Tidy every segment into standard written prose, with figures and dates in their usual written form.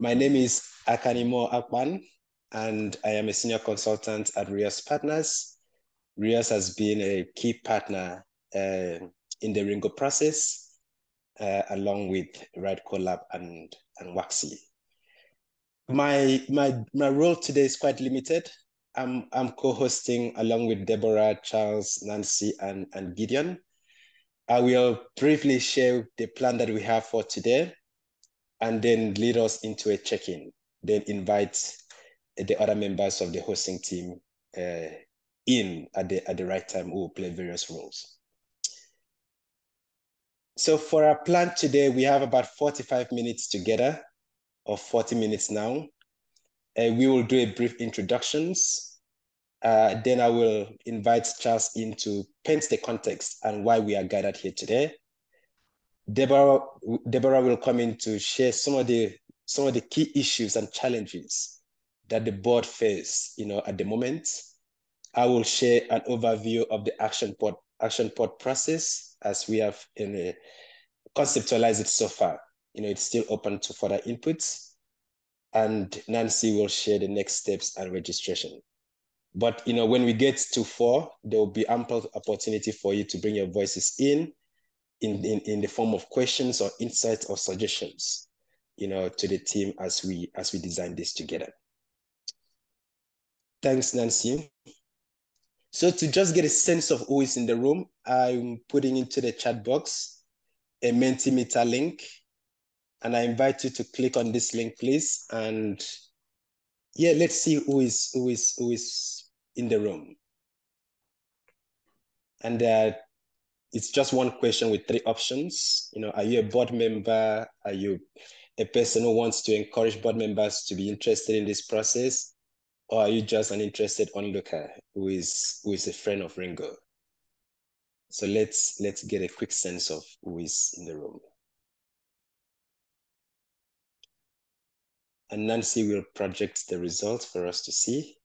My name is Akanimo Akpan, and I am a senior consultant at Rios Partners. Rios has been a key partner in the RINGO process, along with Right Collab and Waxy. My role today is quite limited. I'm co-hosting along with Deborah, Charles, Nancy, and Gideon. I will briefly share the plan that we have for today, and then lead us into a check-in, then invite the other members of the hosting team in at the right time who will play various roles. So for our plan today, we have about 45 minutes together, or 40 minutes now. We will do a brief introductions. Then I will invite Charles in to paint the context and why we are gathered here today. Deborah will come in to share some of the key issues and challenges that the board face, at the moment. I will share an overview of the action pod process as we have conceptualized it so far. It's still open to further inputs, and Nancy will share the next steps and registration. But when we get to 4, there will be ample opportunity for you to bring your voices in the form of questions or insights or suggestions, to the team as we design this together. Thanks, Nancy. So to just get a sense of who is in the room, I'm putting into the chat box a Mentimeter link, and I invite you to click on this link, please. And yeah, let's see who is in the room. And it's just one question with 3 options. Are you a board member? Are you a person who wants to encourage board members to be interested in this process? Or are you just an interested onlooker who is a friend of RINGO? So let's get a quick sense of who is in the room. And Nancy will project the results for us to see.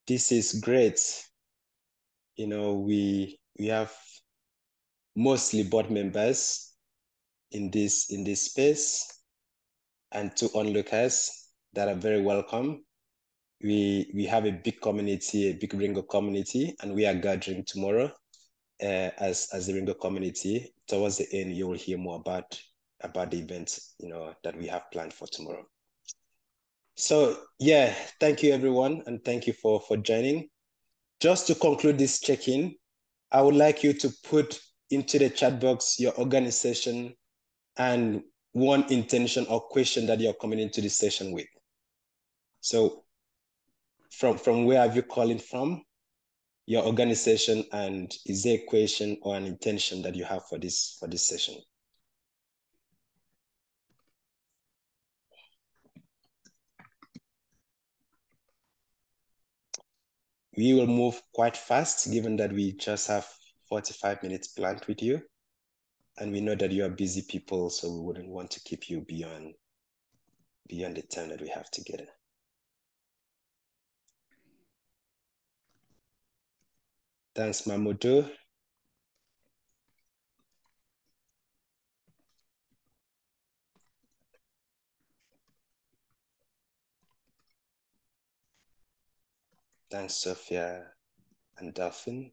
This is great. We have mostly board members in this space, and 2 onlookers that are very welcome. We have a big community, a big RINGO community, and we are gathering tomorrow as the RINGO community. Towards the end, you will hear more about the event that we have planned for tomorrow. So yeah, thank you everyone, and thank you for joining. Just to conclude this check-in, I would like you to put into the chat box your organization and one intention or question that you're coming into this session with. So from where have you calling from, your organization, and is there a question or an intention that you have for this session? We will move quite fast given that we just have 45 minutes planned with you. And we know that you are busy people, so we wouldn't want to keep you beyond the time that we have together. Thanks, Mamoudou. Thanks, Sophia and Dolphin.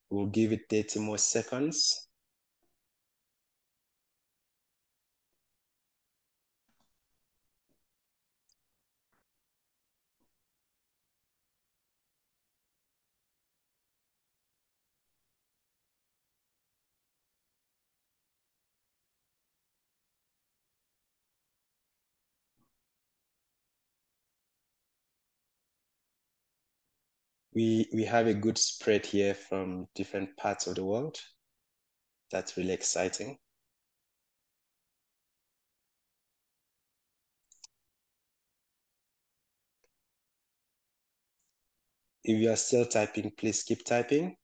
We'll give it 30 more seconds. We have a good spread here from different parts of the world. That's really exciting. If you are still typing, please keep typing.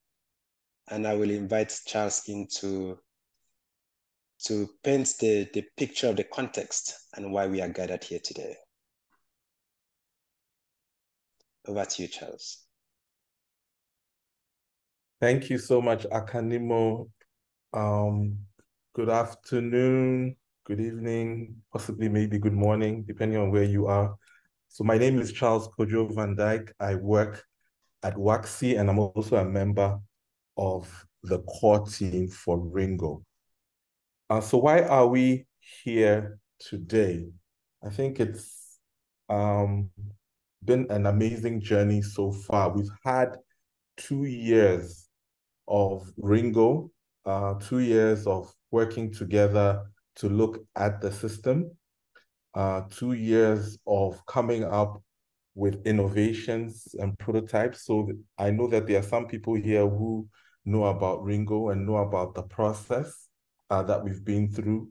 And I will invite Charles in to paint the picture of the context and why we are gathered here today. Over to you, Charles. Thank you so much, Akanimo. Good afternoon, good evening, possibly maybe good morning, depending on where you are. So my name is Charles Kojo Van Dyke. I work at WAXI, and I'm also a member of the core team for RINGO. So why are we here today? I think it's been an amazing journey so far. We've had 2 years of RINGO, 2 years of working together to look at the system, 2 years of coming up with innovations and prototypes. So I know that there are some people here who know about RINGO and know about the process that we've been through.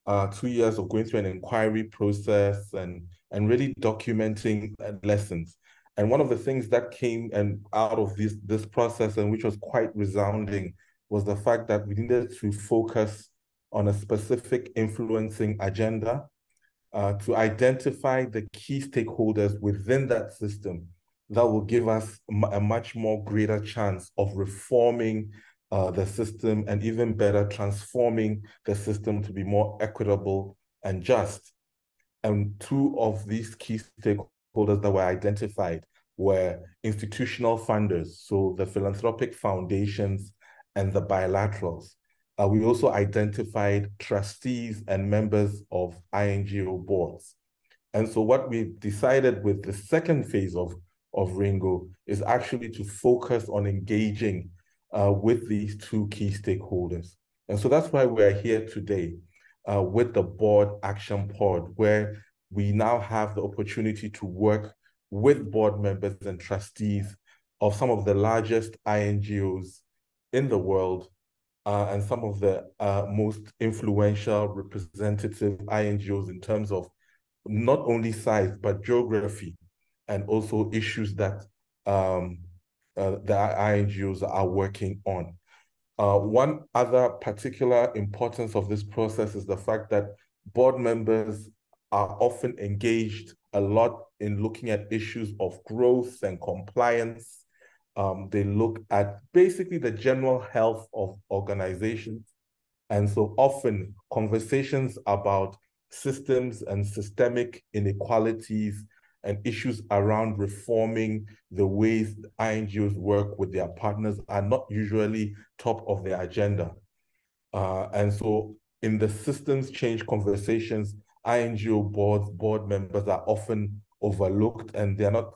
2 years of going through an inquiry process and really documenting lessons. And one of the things that came and out of this process, and which was quite resounding, was the fact that we needed to focus on a specific influencing agenda to identify the key stakeholders within that system that will give us a much more greater chance of reforming the system and even better transforming the system to be more equitable and just. And two of these key stakeholders that were identified were institutional funders, so the philanthropic foundations and the bilaterals. We also identified trustees and members of INGO boards. And so what we decided with the second phase of RINGO is actually to focus on engaging with these two key stakeholders. And so that's why we're here today with the board action pod, where we now have the opportunity to work with board members and trustees of some of the largest INGOs in the world and some of the most influential representative INGOs in terms of not only size, but geography, and also issues that the INGOs are working on. One other particular importance of this process is the fact that board members are often engaged a lot in looking at issues of growth and compliance. They look at basically the general health of organizations. And so often conversations about systems and systemic inequalities and issues around reforming the ways INGOs work with their partners are not usually top of their agenda. And so in the systems change conversations, INGO board members are often overlooked, and they're not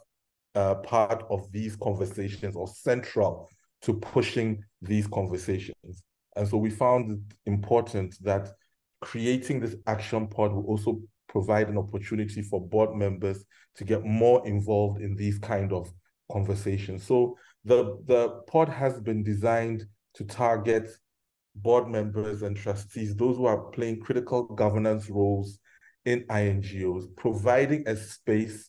part of these conversations or central to pushing these conversations. And so we found it important that creating this action pod will also provide an opportunity for board members to get more involved in these kind of conversations. So the pod has been designed to target board members and trustees, those who are playing critical governance roles in INGOs, providing a space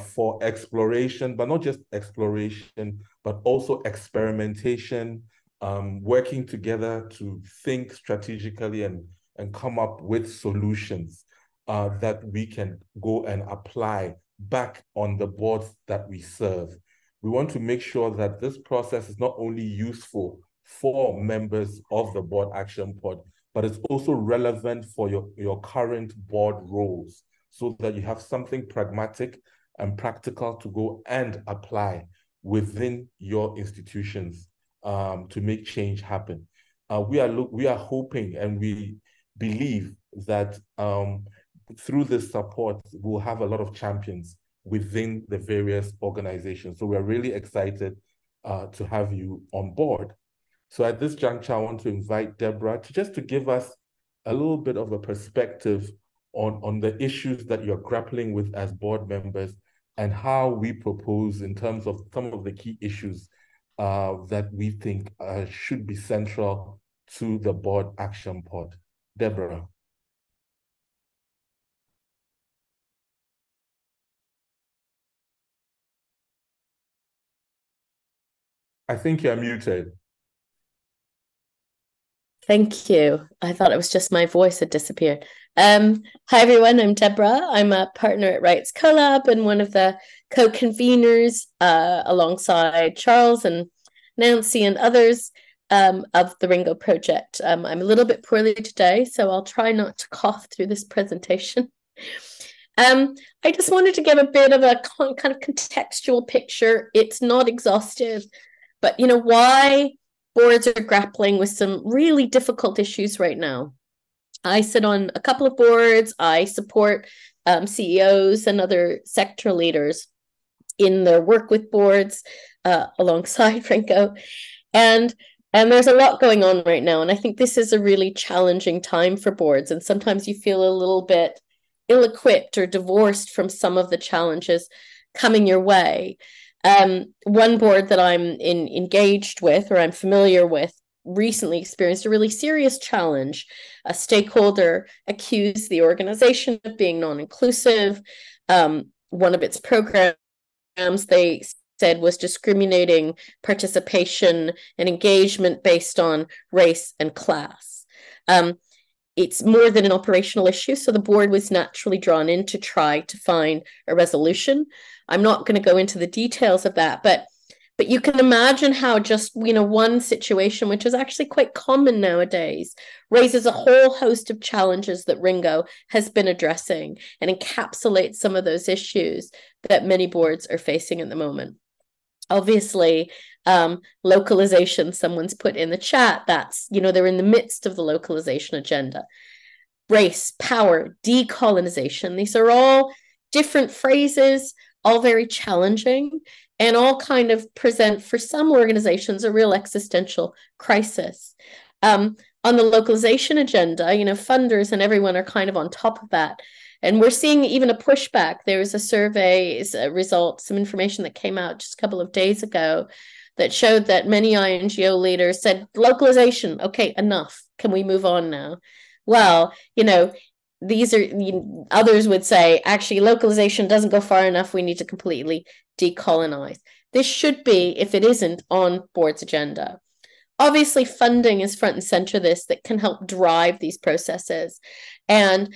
for exploration, but not just exploration, but also experimentation, working together to think strategically and come up with solutions that we can go and apply back on the boards that we serve. We want to make sure that this process is not only useful for members of the board action pod, but it's also relevant for your current board roles so that you have something pragmatic and practical to go and apply within your institutions to make change happen. We are hoping and we believe that through this support, we'll have a lot of champions within the various organizations. So we're really excited to have you on board. So at this juncture, I want to invite Deborah to give us a little bit of a perspective on the issues that you're grappling with as board members and how we propose in terms of some of the key issues that we think should be central to the board action pod. Deborah. I think you're muted. Thank you. I thought it was just my voice had disappeared. Hi everyone, I'm Deborah. I'm a partner at Rights Collab and one of the co-conveners alongside Charles and Nancy and others of the Ringo project. I'm a little bit poorly today, so I'll try not to cough through this presentation. I just wanted to give a bit of a kind of contextual picture. It's not exhaustive, but why boards are grappling with some really difficult issues right now. I sit on a couple of boards. I support CEOs and other sector leaders in their work with boards alongside RINGO. And there's a lot going on right now. And I think this is a really challenging time for boards. And sometimes you feel a little bit ill-equipped or divorced from some of the challenges coming your way. One board that I'm engaged with, or I'm familiar with, recently experienced a really serious challenge. A stakeholder accused the organization of being non-inclusive. One of its programs, they said, was discriminating participation and engagement based on race and class. It's more than an operational issue, so the board was naturally drawn in to try to find a resolution. I'm not going to go into the details of that, but you can imagine how just one situation, which is actually quite common nowadays, raises a whole host of challenges that RINGO has been addressing and encapsulates some of those issues that many boards are facing at the moment. Obviously, localization, someone's put in the chat, that's, they're in the midst of the localization agenda. Race, power, decolonization, these are all different phrases, all very challenging, and all kind of present, for some organizations, a real existential crisis. On the localization agenda, funders and everyone are kind of on top of that. And we're seeing even a pushback. There was a survey result, some information that came out just a couple of days ago that showed that many INGO leaders said, localization, okay, enough. Can we move on now? Well, these are, others would say, actually, localization doesn't go far enough. We need to completely decolonize. This should be, if it isn't, on board's agenda. Obviously, funding is front and center this that can help drive these processes. And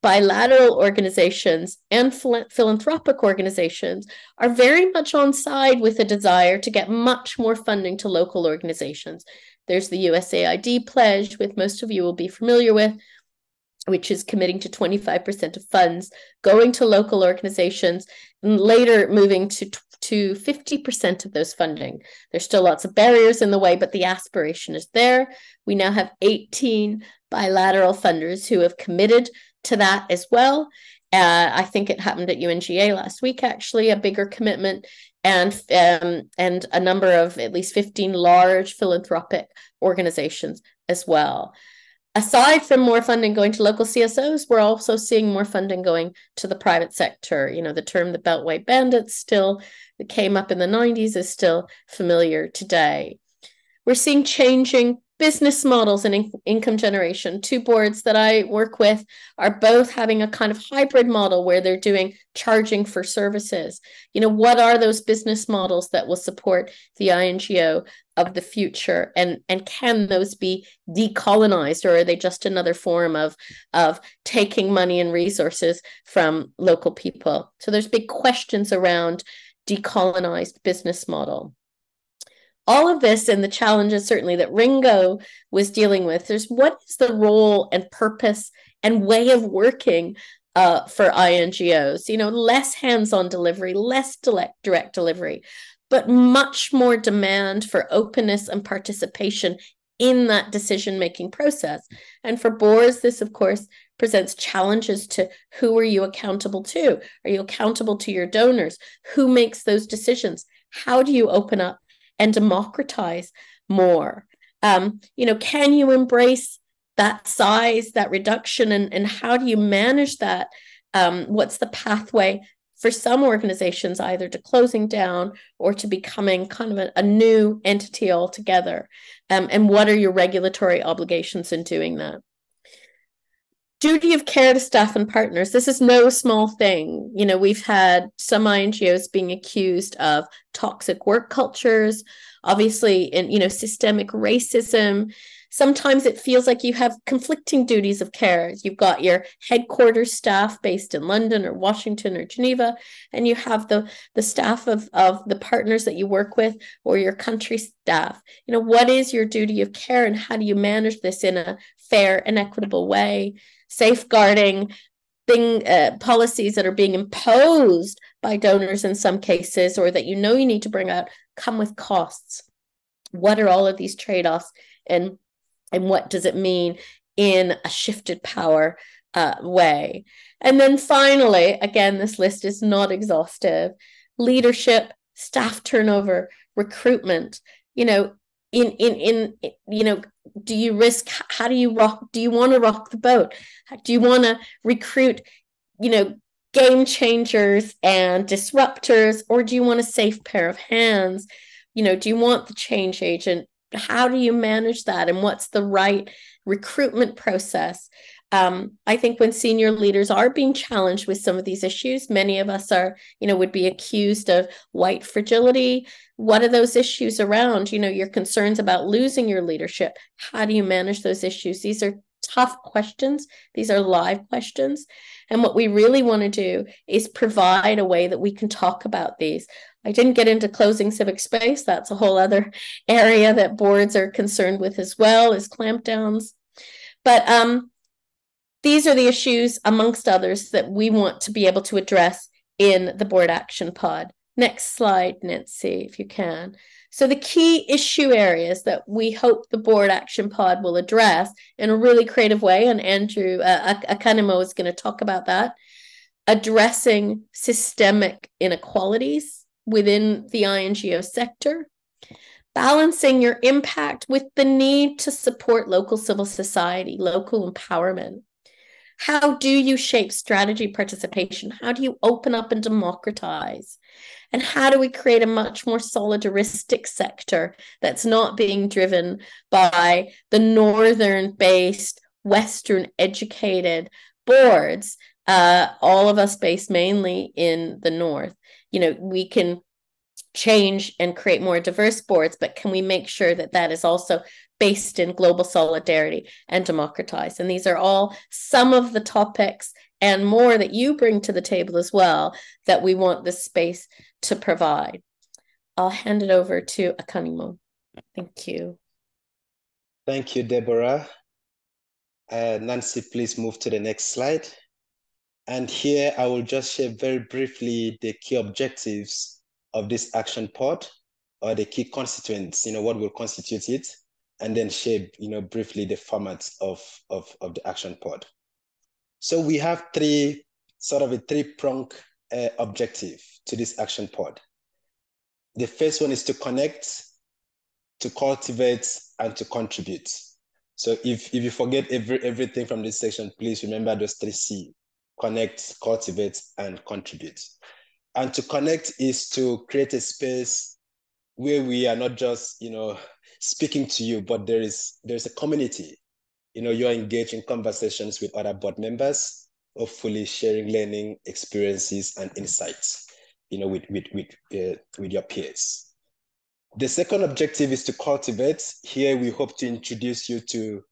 bilateral organizations and philanthropic organizations are very much on side with a desire to get much more funding to local organizations. There's the USAID pledge, which most of you will be familiar with, which is committing to 25% of funds going to local organizations and later moving to 50% of those funding. There's still lots of barriers in the way, but the aspiration is there. We now have 18 bilateral funders who have committed to that as well. I think it happened at UNGA last week, actually, a bigger commitment, and a number of at least 15 large philanthropic organizations as well. Aside from more funding going to local CSOs, we're also seeing more funding going to the private sector. The term the Beltway Bandits still that came up in the 90s is still familiar today. We're seeing changing business models and income generation. Two boards that I work with are both having a kind of hybrid model where they're doing charging for services. What are those business models that will support the INGO of the future? And can those be decolonized, or are they just another form of taking money and resources from local people? So there's big questions around decolonized business model. All of this and the challenges certainly that RINGO was dealing with, there's what is the role and purpose and way of working for INGOs, less hands-on delivery, less direct delivery, but much more demand for openness and participation in that decision-making process. And for boards, this, of course, presents challenges to who are you accountable to? Are you accountable to your donors? Who makes those decisions? How do you open up and democratize more? Can you embrace that size, that reduction, and how do you manage that? What's the pathway for some organizations either to closing down or to becoming kind of a new entity altogether? And what are your regulatory obligations in doing that? Duty of care to staff and partners. This is no small thing. You know, we've had some INGOs being accused of toxic work cultures, obviously, in, you know, systemic racism. Sometimes it feels like you have conflicting duties of care. You've got your headquarters staff based in London or Washington or Geneva, and you have the staff of the partners that you work with or your country staff. You know, what is your duty of care and how do you manage this in a fair and equitable way? Safeguarding policies that are being imposed by donors in some cases, or that you know you need to bring out, come with costs. What are all of these trade-offs, and what does it mean in a shifted power way? And then finally, again, this list is not exhaustive: leadership, staff turnover, recruitment. You know, in you know, do you risk, how do you want to rock the boat? Do you want to recruit, you know, game changers and disruptors, or do you want a safe pair of hands? You know, do you want the change agent? How do you manage that, and what's the right recruitment process? I think when senior leaders are being challenged with some of these issues, many of us are, you know, would be accused of white fragility. What are those issues around? You know, your concerns about losing your leadership. How do you manage those issues? These are tough questions. These are live questions. And what we really want to do is provide a way that we can talk about these. I didn't get into closing civic space. That's a whole other area that boards are concerned with as well, is clampdowns. But these are the issues, amongst others, that we want to be able to address in the Board Action Pod. Next slide, Nancy, if you can. So the key issue areas that we hope the Board Action Pod will address in a really creative way, and Andrew Akanimo is going to talk about that: addressing systemic inequalities within the INGO sector, balancing your impact with the need to support local civil society, local empowerment. How do you shape strategy participation? How do you open up and democratize? And how do we create a much more solidaristic sector that's not being driven by the northern-based, Western-educated boards, all of us based mainly in the north? You know, we can change and create more diverse boards, but can we make sure that that is also based in global solidarity and democratized? And these are all some of the topics and more that you bring to the table as well, that we want this space to provide. I'll hand it over to Akanimo. Thank you. Thank you, Deborah. Nancy, please move to the next slide. And here I will just share very briefly the key objectives of this action pod, or the key constituents, you know, what will constitute it, and then share, you know, briefly the format of the action pod. So we have a three-pronged objective to this action pod. The first one is to connect, to cultivate, and to contribute. So if you forget everything from this section, please remember those 3 C: connect, cultivate, and contribute. And to connect is to create a space where we are not just, you know, speaking to you, but there's a community. You know, you're engaged in conversations with other board members, hopefully sharing learning experiences and insights, you know, with your peers. The second objective is to cultivate. Here we hope to introduce you to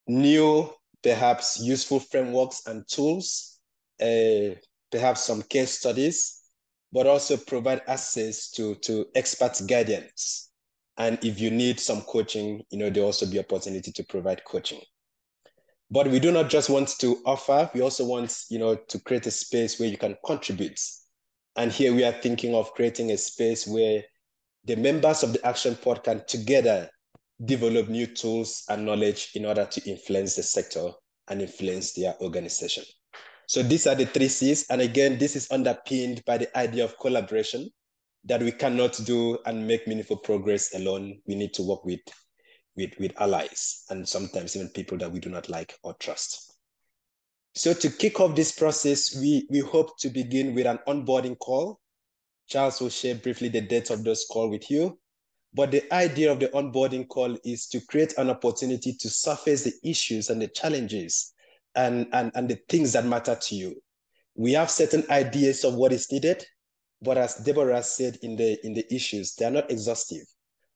new, perhaps useful frameworks and tools, perhaps some case studies, but also provide access to expert guidance. And if you need some coaching, you know, there'll also be opportunity to provide coaching. But we do not just want to offer, we also want, you know, to create a space where you can contribute. And here we are thinking of creating a space where the members of the action pod can together develop new tools and knowledge in order to influence the sector and influence their organization. So these are the 3 C's. And again, this is underpinned by the idea of collaboration, that we cannot do and make meaningful progress alone. We need to work with allies, and sometimes even people that we do not like or trust. So to kick off this process, we hope to begin with an onboarding call. Charles will share briefly the dates of those calls with you. But the idea of the onboarding call is to create an opportunity to surface the issues and the challenges and the things that matter to you. We have certain ideas of what is needed, but as Deborah said in the issues, they are not exhaustive.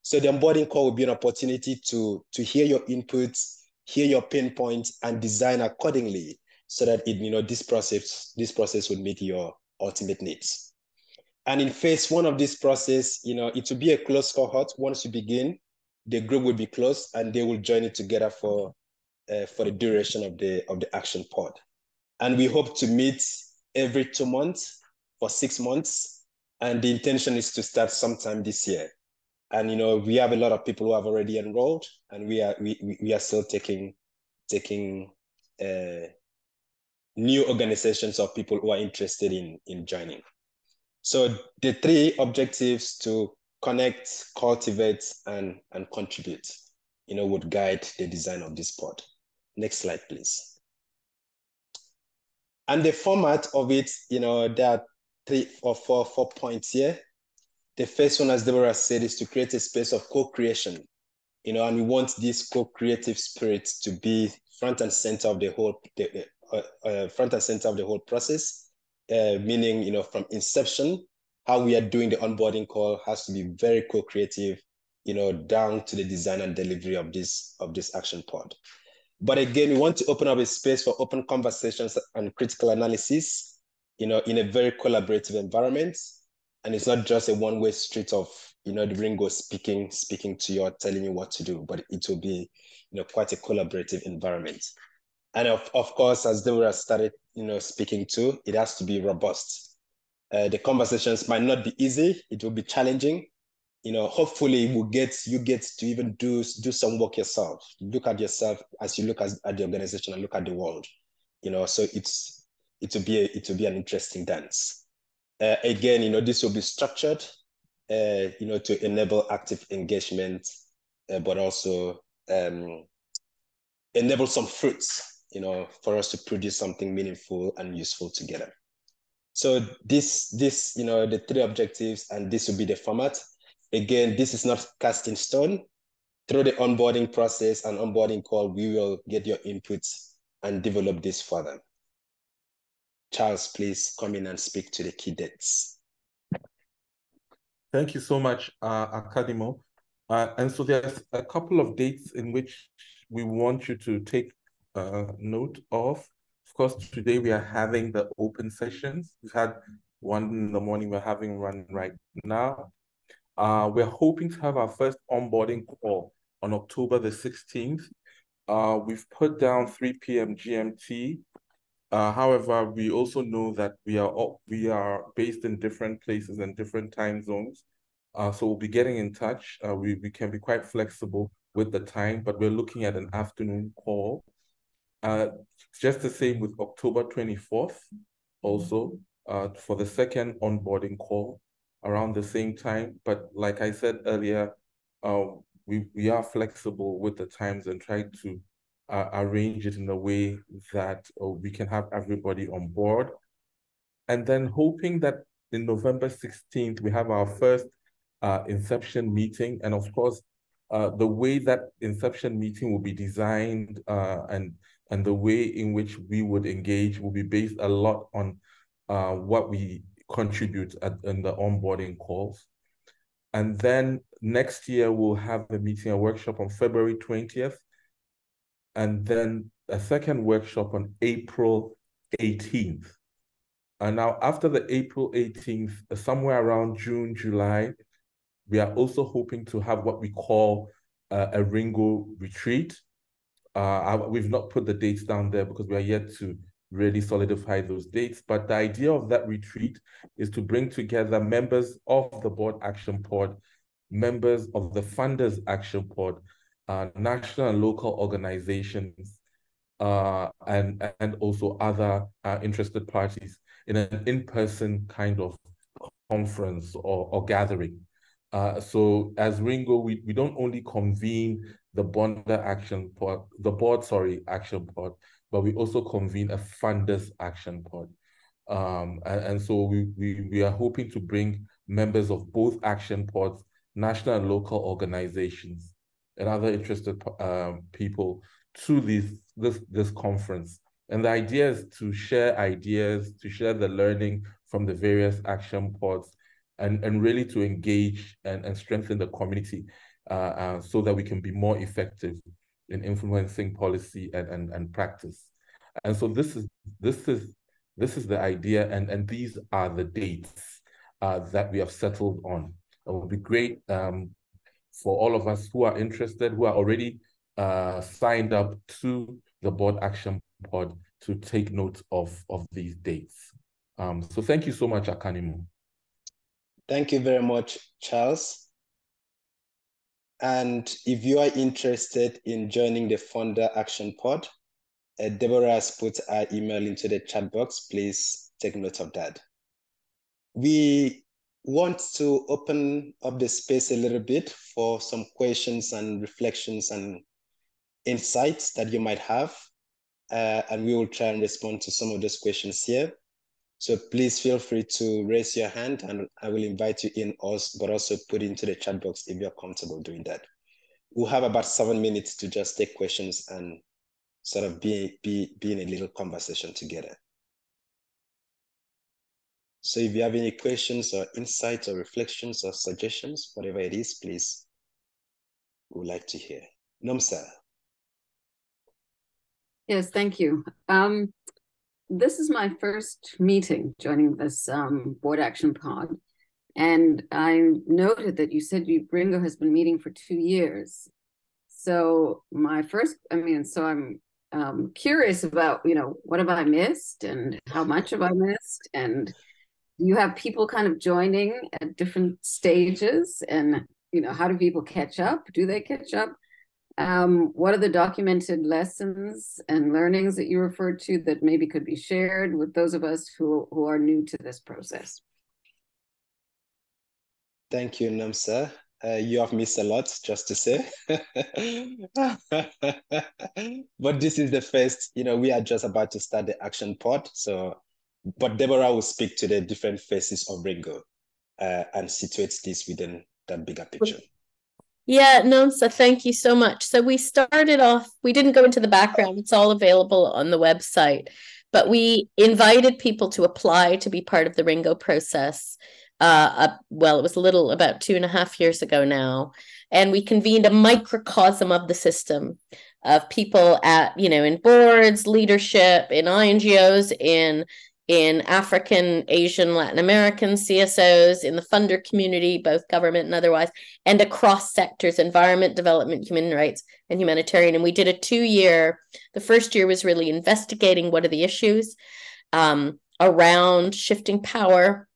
So the onboarding call will be an opportunity to hear your inputs, hear your pain points, and design accordingly, so that this process would meet your ultimate needs. And in phase one of this process, it will be a closed cohort. Once you begin, the group will be closed, and they will join it together for the duration of the action pod. And we hope to meet every 2 months for 6 months. And the intention is to start sometime this year. And we have a lot of people who have already enrolled, and we are still taking new organizations of people who are interested in joining. So the 3 objectives to connect, cultivate, and contribute, would guide the design of this pod. Next slide, please. And the format of it, there are 3 or 4 points here. The first one, as Deborah said, is to create a space of co-creation, and we want this co-creative spirit to be front and center of the whole process, meaning, from inception, how we are doing the onboarding call has to be very co-creative, down to the design and delivery of this action pod. But again, we want to open up a space for open conversations and critical analysis, in a very collaborative environment. And it's not just a one-way street of, the RINGO speaking to you or telling you what to do, but it will be, quite a collaborative environment. And of course, as Deborah started, speaking to, it has to be robust. The conversations might not be easy. It will be challenging. Hopefully you get to even do some work yourself. Look at yourself as you look at the organization and look at the world. So it will be an interesting dance. Again, this will be structured, to enable active engagement, but also enable some fruits, for us to produce something meaningful and useful together. So this the 3 objectives, and this will be the format. Again, this is not cast in stone. Through the onboarding process and onboarding call, we will get your inputs and develop this further. Charles, please come in and speak to the key dates. Thank you so much, Academo. And so there's a couple of dates in which we want you to take note of. Of course, today we are having the open sessions. We've had one in the morning, we're having one right now. We're hoping to have our first onboarding call on October the 16th. We've put down 3 p.m. GMT. However, we also know that we are based in different places and different time zones. So we'll be getting in touch. We can be quite flexible with the time, but we're looking at an afternoon call. Just the same with October 24th also, for the second onboarding call around the same time. But like I said earlier, we are flexible with the times and try to arrange it in a way that we can have everybody on board. And then hoping that in November 16th, we have our first inception meeting. And of course, the way that inception meeting will be designed and the way in which we would engage will be based a lot on what we contribute in the onboarding calls. And then next year, we'll have a workshop on February 20th, and then a second workshop on April 18th. And now after the April 18th, somewhere around June, July, we are also hoping to have what we call a RINGO retreat. We've not put the dates down there because we are yet to really solidify those dates. But the idea of that retreat is to bring together members of the Board Action Pod, members of the Funders Action Pod, national and local organizations, and also other interested parties in an in-person kind of conference or gathering. So as RINGO, we don't only convene the Board Action Pod, Action Pod, but we also convene a Funders Action Pod. And so we are hoping to bring members of both action pods, national and local organizations, and other interested people to this conference And the idea is to share ideas, to share the learning from the various action pods, and really to engage and strengthen the community so that we can be more effective in influencing policy and practice. And so this is the idea, and these are the dates that we have settled on. It would be great for all of us who are interested, who are already signed up to the board action pod, to take note of these dates. So thank you so much, Akanimu. Thank you very much, Charles. And if you are interested in joining the Founder Action Pod, Deborah has put our email into the chat box. Please take note of that. We want to open up the space a little bit for some questions and reflections and insights that you might have. And we will try and respond to some of those questions here. So please feel free to raise your hand and I will invite you in, but also put into the chat box if you're comfortable doing that. We'll have about 7 minutes to just take questions and sort of be in a little conversation together. So if you have any questions or insights or reflections or suggestions, whatever it is, please, we would like to hear. Nomsa. Yes, thank you. This is my first meeting joining this board action pod. And I noted that you said RINGO has been meeting for 2 years. So I'm curious about, what have I missed and how much have I missed? And you have people kind of joining at different stages, and, how do people catch up? Do they catch up? What are the documented lessons and learnings that you referred to that maybe could be shared with those of us who are new to this process? Thank you, Namsa. You have missed a lot, just to say. But this is the first, we are just about to start the action pod. But Deborah will speak to the different phases of RINGO and situate this within that bigger picture. Yeah, Nonsa, thank you so much. So we started off, we didn't go into the background, it's all available on the website, but we invited people to apply to be part of the RINGO process. It was about 2.5 years ago now. And we convened a microcosm of the system of people in boards, leadership, in INGOs, in African, Asian, Latin American CSOs, in the funder community, both government and otherwise, and across sectors, environment, development, human rights, and humanitarian. And we did a 2-year, the first year was really investigating what are the issues around shifting power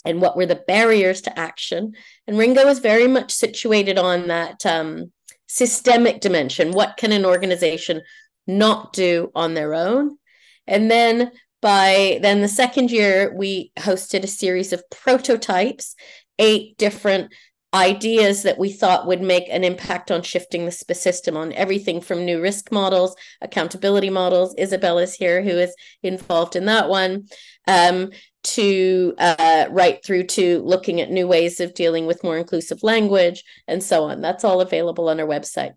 and what were the barriers to action. And RINGO is very much situated on that systemic dimension. What can an organization not do on their own? And then the second year, we hosted a series of prototypes, 8 different ideas that we thought would make an impact on shifting the system, on everything from new risk models, accountability models. Isabel is here, who is involved in that one, to right through to looking at new ways of dealing with more inclusive language and so on. That's all available on our website.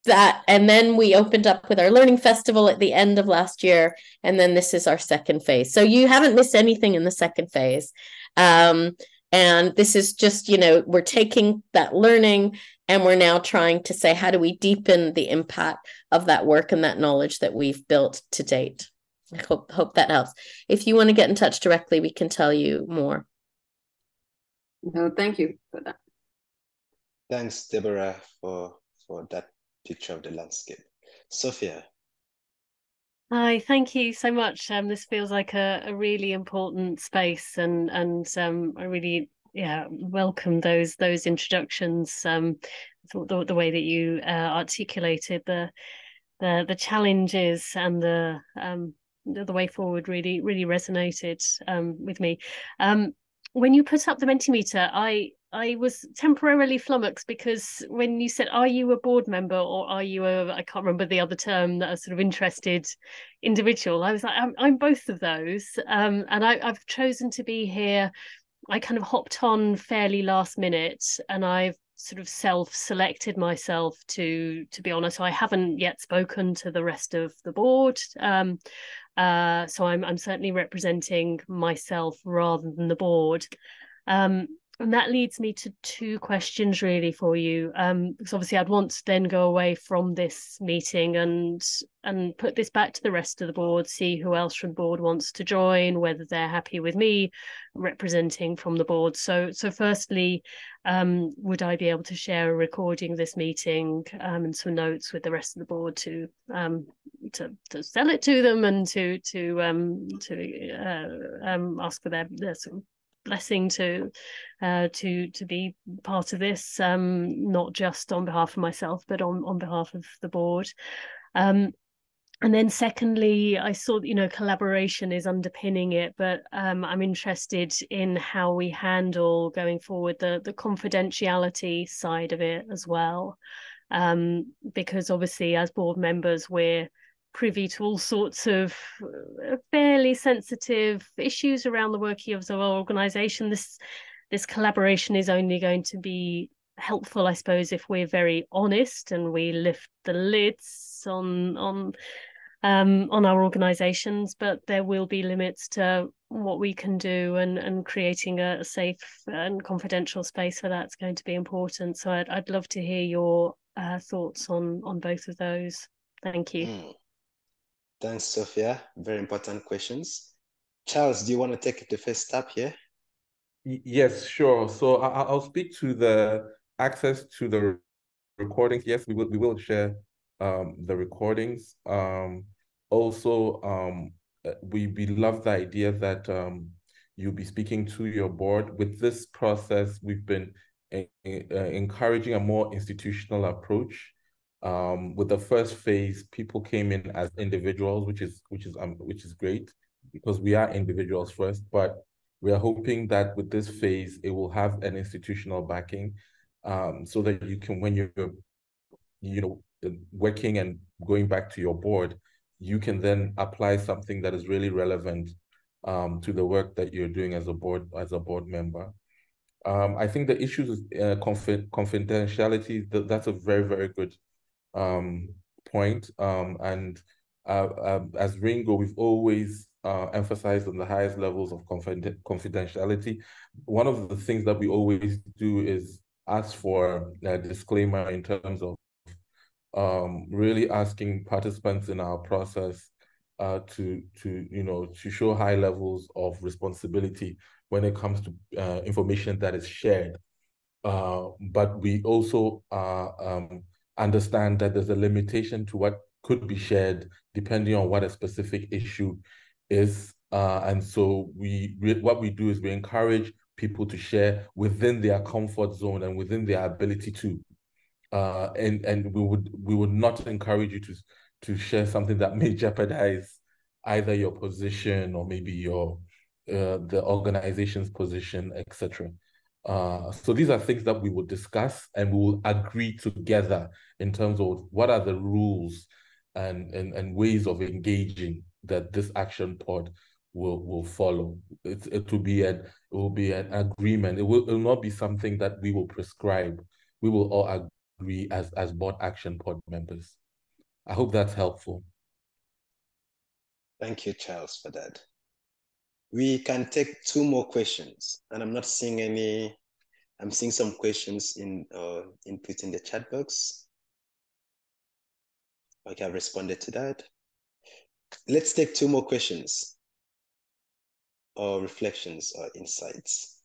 And then we opened up with our learning festival at the end of last year, and then this is our second phase. So you haven't missed anything in the second phase. And this is just, we're taking that learning and we're now trying to say, how do we deepen the impact of that work and that knowledge that we've built to date? I hope that helps. If you want to get in touch directly, we can tell you more. No, thank you for that. Thanks, Deborah, for that picture of the landscape. Sophia. Hi, thank you so much. This feels like a really important space, and I really welcome those introductions. I thought the way that you articulated the challenges and the way forward really resonated with me. When you put up the Mentimeter, I was temporarily flummoxed, because when you said, are you a board member or are you I can't remember the other term, that a sort of interested individual, I was like, I'm both of those. And I've chosen to be here. I kind of hopped on fairly last minute, and I've sort of self-selected myself to be honest. I haven't yet spoken to the rest of the board. So I'm certainly representing myself rather than the board. And that leads me to two questions really for you, because obviously I'd want to then go away from this meeting and put this back to the rest of the board, see who else from the board wants to join, whether they're happy with me representing from the board. So firstly, would I be able to share a recording of this meeting and some notes with the rest of the board to sell it to them and to ask for their sort of blessing to be part of this, not just on behalf of myself, but on behalf of the board. And then secondly, I saw that, collaboration is underpinning it, but I'm interested in how we handle going forward the confidentiality side of it as well. Because obviously as board members, we're privy to all sorts of fairly sensitive issues around the working of our organisation. This collaboration is only going to be helpful, I suppose, if we're very honest and we lift the lids on our organisations. But there will be limits to what we can do, and creating a safe and confidential space for that's going to be important. So I'd love to hear your thoughts on both of those. Thank you. Thanks, Sophia. Very important questions. Charles, do you want to take the first step here? Yes, sure. So I'll speak to the access to the recordings. Yes, we will share the recordings. Also, we love the idea that you'll be speaking to your board. With this process, we've been encouraging a more institutional approach. With the first phase, people came in as individuals, which is great, because we are individuals first. But we are hoping that with this phase, it will have an institutional backing, so that you can, when you're working and going back to your board, you can then apply something that is really relevant to the work that you're doing as a board member. I think the issues with confidentiality, that's a very, very good point. And as RINGO, we've always emphasized on the highest levels of confidentiality. One of the things that we always do is ask for a disclaimer in terms of really asking participants in our process to show high levels of responsibility when it comes to information that is shared. But we also understand that there's a limitation to what could be shared depending on what a specific issue is. And so what we do is we encourage people to share within their comfort zone and within their ability to. And we would not encourage you to share something that may jeopardize either your position or maybe the organization's position, etc. So these are things that we will discuss and we will agree together in terms of what are the rules and ways of engaging that this action pod will follow. It will be an agreement. It will not be something that we will prescribe. We will all agree as board action pod members. I hope that's helpful. Thank you, Charles, for that. We can take two more questions, and I'm not seeing any. I'm seeing some questions input in the chat box. Okay, I've responded to that. Let's take two more questions, or reflections, or insights.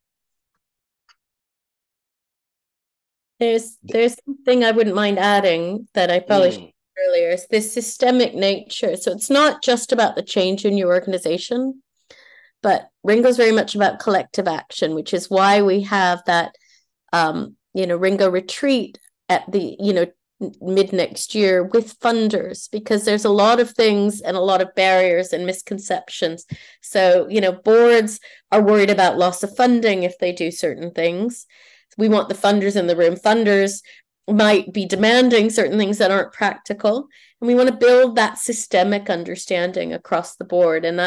There's something I wouldn't mind adding that I probably should earlier, is this systemic nature. So it's not just about the change in your organization, but RINGO is very much about collective action, which is why we have that RINGO retreat at the mid next year with funders, because there's a lot of things and a lot of barriers and misconceptions. So boards are worried about loss of funding if they do certain things. We want the funders in the room. Funders might be demanding certain things that aren't practical, and we want to build that systemic understanding across the board. And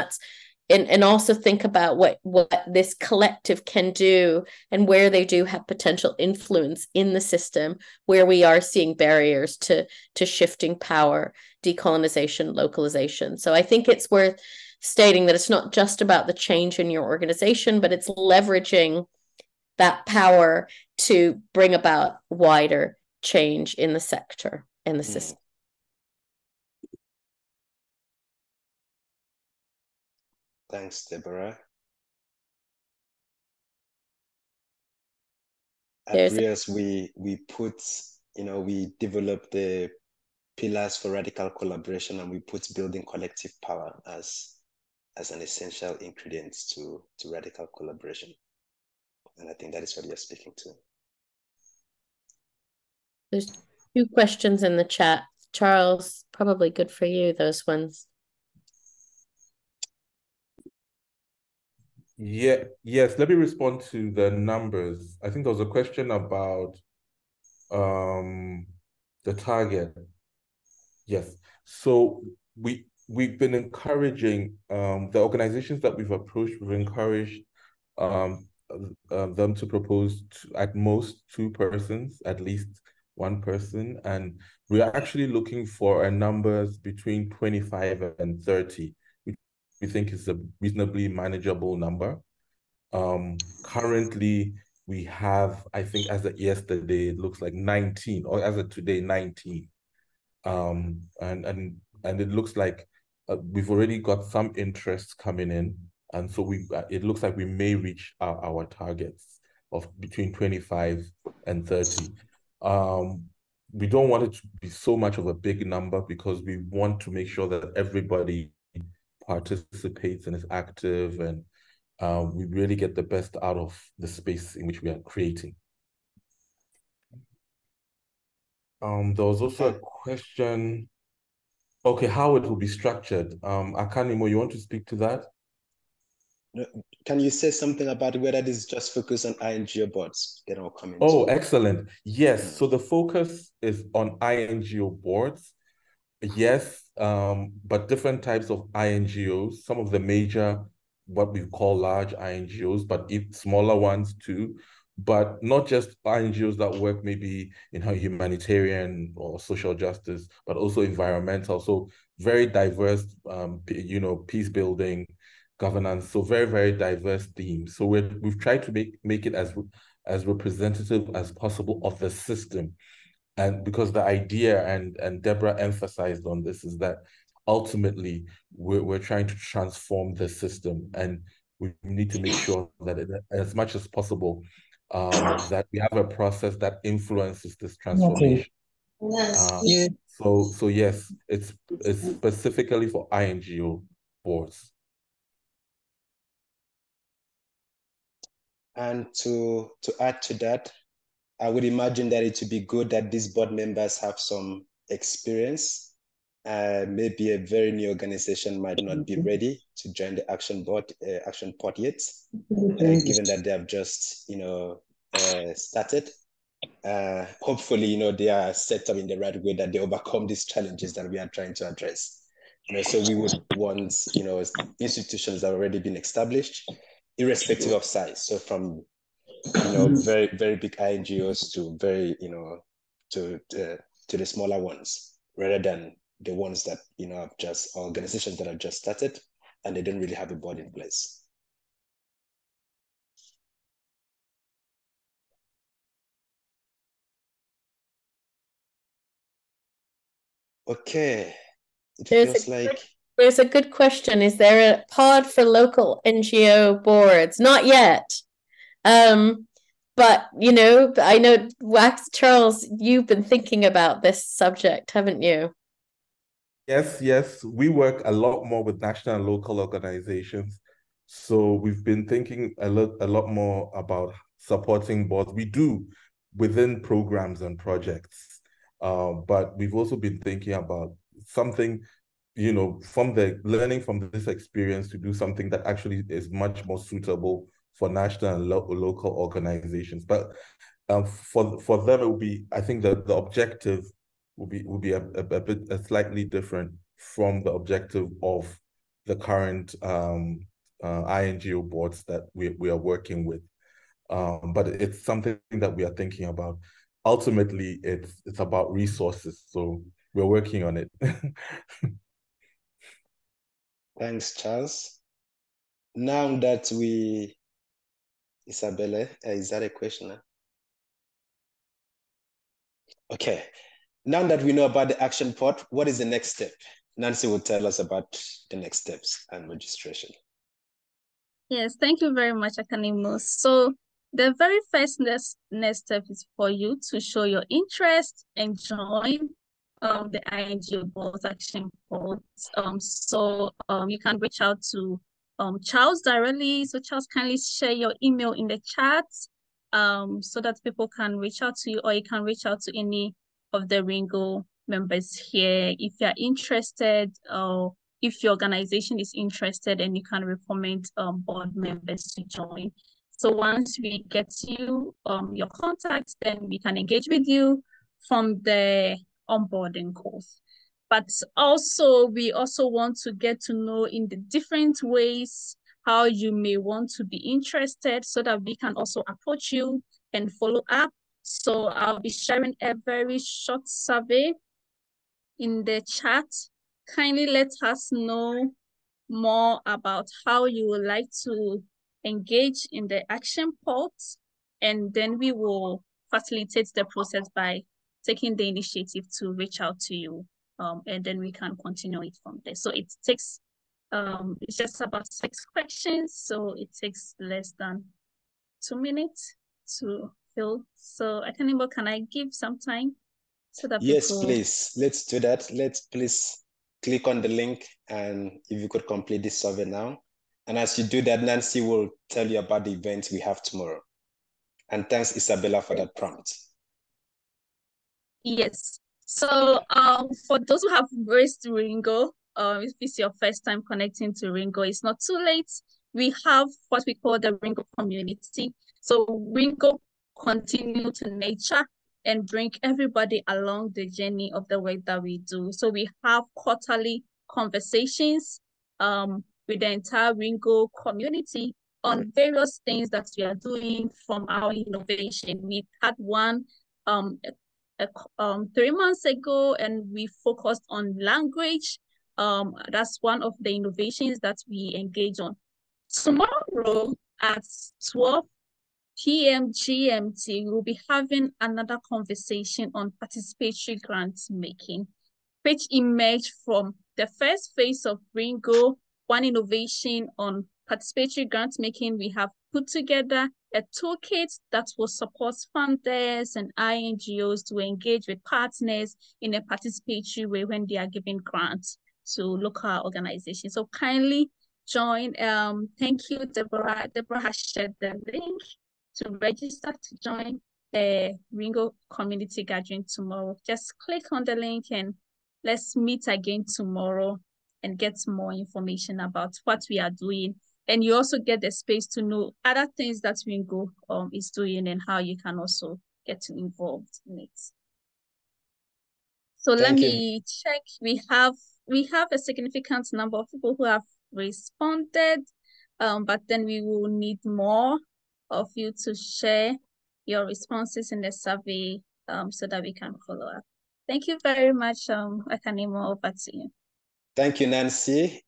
and also think about what this collective can do and where they do have potential influence in the system, where we are seeing barriers to shifting power, decolonization, localization. So I think it's worth stating that it's not just about the change in your organization, but it's leveraging that power to bring about wider change in the sector, in the system. Thanks, Deborah. At RIAS, we put, we developed the pillars for radical collaboration, and we put building collective power as an essential ingredient to radical collaboration. And I think that is what you're speaking to. There's 2 questions in the chat. Charles, probably good for you, those ones. Yeah, yes, let me respond to the numbers. I think there was a question about the target. Yes. So we've been encouraging the organizations that we've approached, we've encouraged them to propose at most 2 persons, at least 1 person, and we are actually looking for a numbers between 25 and 30, which we think is a reasonably manageable number. Currently we have, I think as of yesterday, it looks like 19, or as of today, 19. And it looks like we've already got some interest coming in, and so it looks like we may reach our targets of between 25 and 30. We don't want it to be so much of a big number because we want to make sure that everybody participates and is active, and we really get the best out of the space in which we are creating. There was also a question, okay, how it will be structured. Akanimo, you want to speak to that? Can you say something about whether this is just focused on INGO boards? Then I'll come into. Oh, excellent. Yes, so the focus is on INGO boards. Yes, but different types of INGOs, some of the major, what we call large INGOs, but smaller ones too. But not just NGOs that work maybe in humanitarian or social justice, but also environmental. So very diverse, peace building, governance. So very, very diverse themes. So we've tried to make it as representative as possible of the system. And because the idea, and Deborah emphasized on this, is that ultimately we're trying to transform the system, and we need to make sure that as much as possible, that we have a process that influences this transformation. So yes, it's specifically for INGO boards. And to add to that, I would imagine that it would be good that these board members have some experience. Maybe a very new organization might not be ready to join the action pod yet, given that they have just started. Hopefully, they are set up in the right way, that they overcome these challenges that we are trying to address. So we would want institutions that have already been established, irrespective of size. So from very, very big INGOs to very, to the smaller ones, rather than the ones that, have just organizations that have just started and they don't really have a board in place. Okay. There's a good question. Is there a pod for local NGO boards? Not yet. But I know, Charles, you've been thinking about this subject, haven't you? Yes. We work a lot more with national and local organizations. So we've been thinking a lot more about supporting boards. We do within programs and projects. But we've also been thinking about something, from learning from this experience, to do something that actually is much more suitable for national and local organizations. But for them, it will be, I think the objective will be a slightly different from the objective of the current INGO boards that we are working with. But it's something that we are thinking about. Ultimately, it's about resources. So we're working on it. Thanks, Charles. Now that Isabella, is that a question? Okay. Now that we know about the action part, what is the next step? Nancy will tell us about the next steps and registration. Yes, thank you very much, Akanimo. So the very first next step is for you to show your interest and join the INGO Boards Action Pods. You can reach out to Charles directly. So Charles, kindly share your email in the chat so that people can reach out to you, or you can reach out to any of the Ringo members here if you're interested, or if your organization is interested, and you can recommend board members to join. So once we get you your contacts, then we can engage with you from the onboarding course. But also, we also want to get to know in the different ways how you may want to be interested, so that we can also approach you and follow up. So I'll be sharing a very short survey in the chat. Kindly let us know more about how you would like to engage in the action pods, and then we will facilitate the process by taking the initiative to reach out to you, and then we can continue it from there. So it takes it's just about 6 questions, so it takes less than 2 minutes to fill. So Akanimo, can I give some time so that Yes, people... please. Let's do that. Let's please click on the link, and if you could complete this survey now. And as you do that, Nancy will tell you about the event we have tomorrow. And thanks, Isabella, for that prompt. Yes. So for those who have raised Ringo, if it's your first time connecting to Ringo, it's not too late. We have what we call the Ringo community. So Ringo continue to nature and bring everybody along the journey of the work that we do. So we have quarterly conversations with the entire Ringo community on various things that we are doing from our innovation. We had one 3 months ago, and we focused on language. That's one of the innovations that we engage on. Tomorrow at 12 p.m. GMT, we'll be having another conversation on participatory grant making, which emerged from the first phase of Ringo, one innovation on participatory grant making. We have put together a toolkit that will support funders and INGOs to engage with partners in a participatory way when they are giving grants to local organizations. So kindly join. Thank you, Deborah. Deborah has shared the link to register to join the Ringo community gathering tomorrow. Just click on the link and let's meet again tomorrow and get more information about what we are doing. And you also get the space to know other things that Ringo is doing and how you can also get involved in it. So let me check. We have a significant number of people who have responded, but then we will need more of you to share your responses in the survey so that we can follow up. Thank you very much, Akanimo. Over to you. Thank you, Nancy.